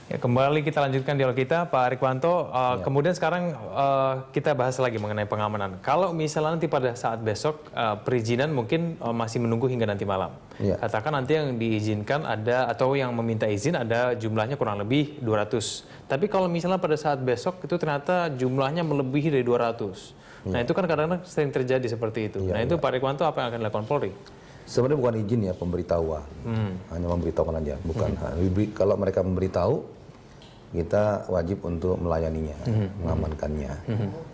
Ya, kembali kita lanjutkan dialog kita, Pak Rikwanto. Kemudian sekarang kita bahas lagi mengenai pengamanan. Kalau misalnya nanti pada saat besok perizinan mungkin masih menunggu hingga nanti malam. Ya. Katakan nanti yang diizinkan ada atau yang meminta izin ada jumlahnya kurang lebih 200. Tapi kalau misalnya pada saat besok itu ternyata jumlahnya melebihi dari 200. Nah itu kan kadang-kadang sering terjadi seperti itu. Nah itu Pak Rikwanto apa yang akan dilakukan Polri? Sebenarnya bukan izin ya, pemberitahuan. Hanya memberitahukan aja, bukan. Kalau mereka memberitahu, kita wajib untuk melayaninya, mengamankannya.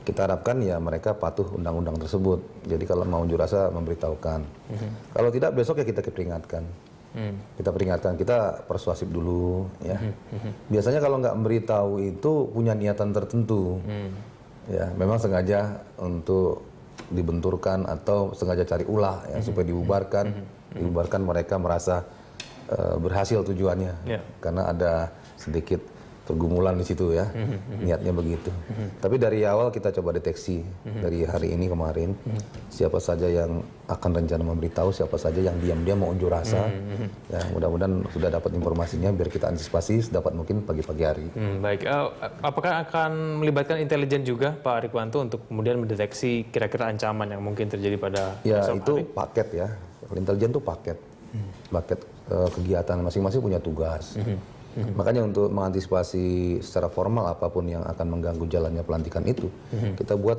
Kita harapkan ya mereka patuh undang-undang tersebut. Jadi kalau mau unjuk rasa memberitahukan. Kalau tidak besok ya kita peringatkan. Kita peringatkan, kita persuasif dulu ya. Biasanya kalau nggak memberitahu itu punya niatan tertentu. Ya, memang sengaja untuk dibenturkan atau sengaja cari ulah ya, supaya dibubarkan mereka merasa berhasil tujuannya karena ada sedikit pergumulan di situ ya, niatnya begitu. Tapi dari awal kita coba deteksi dari hari ini kemarin siapa saja yang akan rencana memberitahu, siapa saja yang diam-diam mau unjuk rasa. Ya, mudah-mudahan sudah dapat informasinya biar kita antisipasi sedapat mungkin pagi-pagi hari. Baik, apakah akan melibatkan intelijen juga Pak Rikwanto untuk kemudian mendeteksi kira-kira ancaman yang mungkin terjadi pada ya besok itu hari? Paket ya, intelijen itu paket kegiatan masing-masing punya tugas. Makanya untuk mengantisipasi secara formal apapun yang akan mengganggu jalannya pelantikan itu, kita buat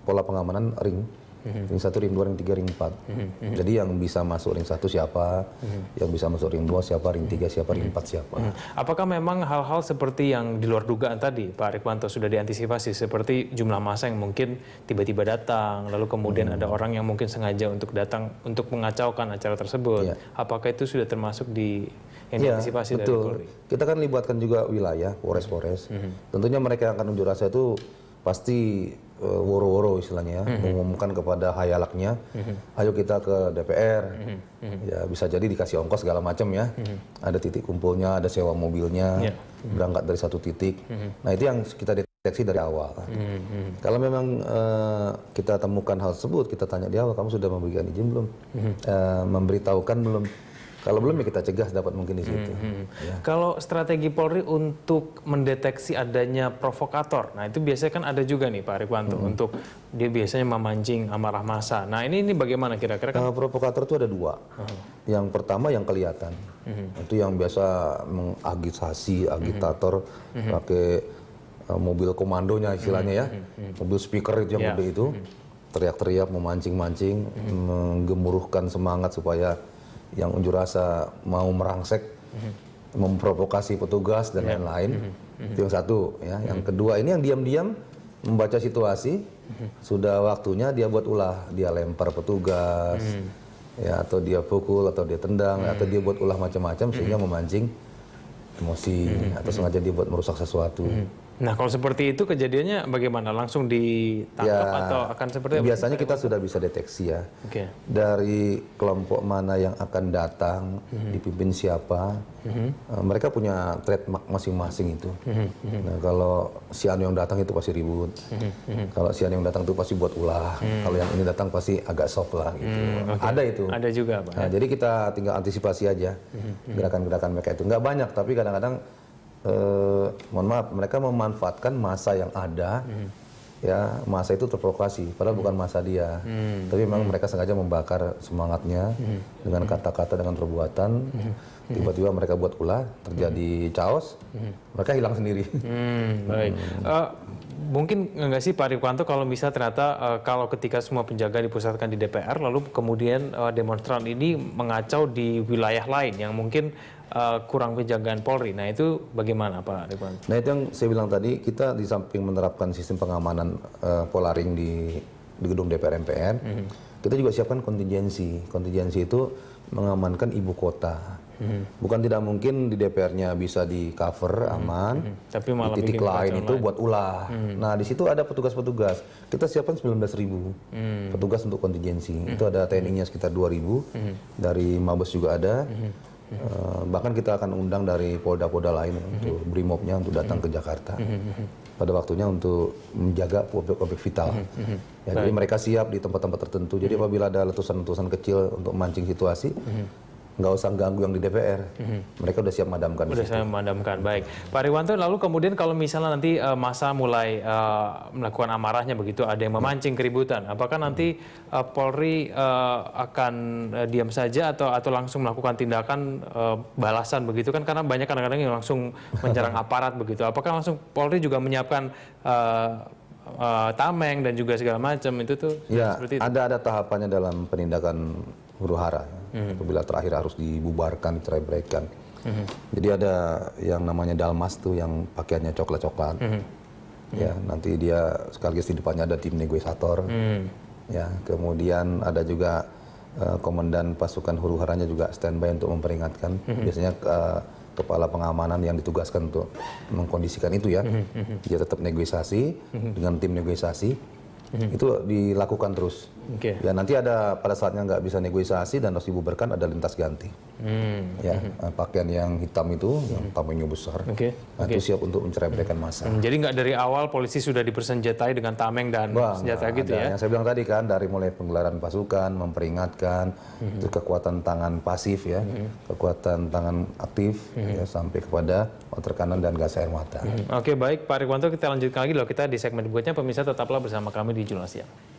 pola pengamanan ring. Ring 1, ring 2, ring 3, ring 4. Jadi yang bisa masuk ring 1 siapa, yang bisa masuk ring 2 siapa, ring 3 siapa, ring 4 siapa. Apakah memang hal-hal seperti yang di luar dugaan tadi, Pak Rikwanto, sudah diantisipasi? Seperti jumlah massa yang mungkin tiba-tiba datang, lalu kemudian ada orang yang mungkin sengaja untuk datang untuk mengacaukan acara tersebut. Apakah itu sudah termasuk di yang diantisipasi dari Polri? Kita kan libatkan juga wilayah, Polres-Polres. Tentunya mereka yang akan unjuk rasa itu pasti woro-woro istilahnya, mengumumkan kepada hayalaknya, ayo kita ke DPR, ya bisa jadi dikasih ongkos segala macam ya, ada titik kumpulnya, ada sewa mobilnya, berangkat dari satu titik. Nah itu yang kita deteksi dari awal. Kalau memang kita temukan hal tersebut, kita tanya di awal, kamu sudah memberikan izin belum, memberitahukan belum? Kalau belum ya kita cegah dapat mungkin di situ. Ya. Kalau strategi Polri untuk mendeteksi adanya provokator, nah itu biasanya kan ada juga nih Pak Rikwanto untuk dia biasanya memancing amarah massa. Nah ini bagaimana kira-kira? Provokator itu ada dua. Yang pertama yang kelihatan, itu yang biasa mengagitasi, agitator pakai mobil komandonya istilahnya ya, mobil speaker itu yang gede itu, teriak-teriak, memancing-mancing, menggemuruhkan semangat supaya yang unjuk rasa mau merangsek, memprovokasi petugas dan lain-lain. Itu yang satu ya. Yang kedua ini yang diam-diam membaca situasi, sudah waktunya dia buat ulah, dia lempar petugas, ya atau dia pukul atau dia tendang atau dia buat ulah macam-macam sehingga memancing emosi atau sengaja dia buat merusak sesuatu. Nah kalau seperti itu kejadiannya bagaimana? Langsung ditangkap atau akan seperti apa? Biasanya kita sudah bisa deteksi ya. Dari kelompok mana yang akan datang, dipimpin siapa. Mereka punya trademark masing-masing itu. Nah kalau si Anu yang datang itu pasti ribut. Kalau si Anu yang datang itu pasti buat ulah. Kalau yang ini datang pasti agak soft lah gitu. Ada itu. Ada juga Pak. Nah, jadi kita tinggal antisipasi aja gerakan-gerakan mereka itu. Nggak banyak tapi kadang-kadang mohon maaf, mereka memanfaatkan masa yang ada, ya masa itu terprovokasi, padahal bukan masa dia, tapi memang mereka sengaja membakar semangatnya dengan kata-kata, dengan perbuatan, tiba-tiba mereka buat ulah, terjadi chaos, mereka hilang sendiri. Baik. Mungkin nggak sih Pak Rikwanto kalau bisa ternyata kalau ketika semua penjaga dipusatkan di DPR, lalu kemudian demonstran ini mengacau di wilayah lain yang mungkin kurang penjagaan Polri. Nah itu bagaimana Pak Rikwanto? Nah itu yang saya bilang tadi, kita di samping menerapkan sistem pengamanan polaring di gedung DPR MPR, kita juga siapkan kontingensi. Kontingensi itu mengamankan ibu kota. Bukan tidak mungkin di DPR-nya bisa di cover aman, tapi malah di titik lain itu buat ulah. Nah di situ ada petugas-petugas. Kita siapkan 19.000 petugas untuk kontingensi. Itu ada TNI-nya sekitar 2.000, dari Mabes juga ada. Bahkan kita akan undang dari polda-polda lain untuk brimobnya untuk datang ke Jakarta pada waktunya untuk menjaga objek-objek vital. Ya, jadi mereka siap di tempat-tempat tertentu. Jadi apabila ada letusan-letusan kecil untuk memancing situasi, nggak usah ganggu yang di DPR. Mereka udah siap madamkan. Udah saya memadamkan. Baik, Pak Riwanto, lalu kemudian kalau misalnya nanti masa mulai melakukan amarahnya begitu, ada yang memancing keributan, apakah nanti Polri akan diam saja atau langsung melakukan tindakan balasan begitu kan? Karena banyak kadang-kadang yang langsung menyerang aparat begitu. Apakah langsung Polri juga menyiapkan tameng dan juga segala macam itu tuh? Ya, seperti itu? ada tahapannya dalam penindakan huru-hara. Apabila terakhir harus dibubarkan, dicerai-beraikan. Jadi ada yang namanya dalmas tuh yang pakaiannya coklat-coklat. Ya, nanti dia sekaligus di depannya ada tim negosiator. Ya, kemudian ada juga komandan pasukan huru-haranya juga standby untuk memperingatkan. Biasanya kepala pengamanan yang ditugaskan untuk mengkondisikan itu ya. Dia tetap negosiasi dengan tim negosiasi. Itu dilakukan terus. Ya nanti ada pada saatnya nggak bisa negosiasi dan harus dibubarkan, ada lintas ganti. Ya pakaian yang hitam itu yang tamengnya besar. Itu siap untuk mencerai-beraikan massa. Jadi nggak dari awal polisi sudah dipersenjatai dengan tameng dan senjata gitu ya? Yang saya bilang tadi kan, dari mulai penggelaran pasukan, memperingatkan, itu kekuatan tangan pasif ya, kekuatan tangan aktif ya, sampai kepada water cannon dan gas air mata. Oke, baik Pak Rikwanto, kita lanjutkan lagi loh, kita di segmen berikutnya. Pemirsa tetaplah bersama kami di Jurnal Siang.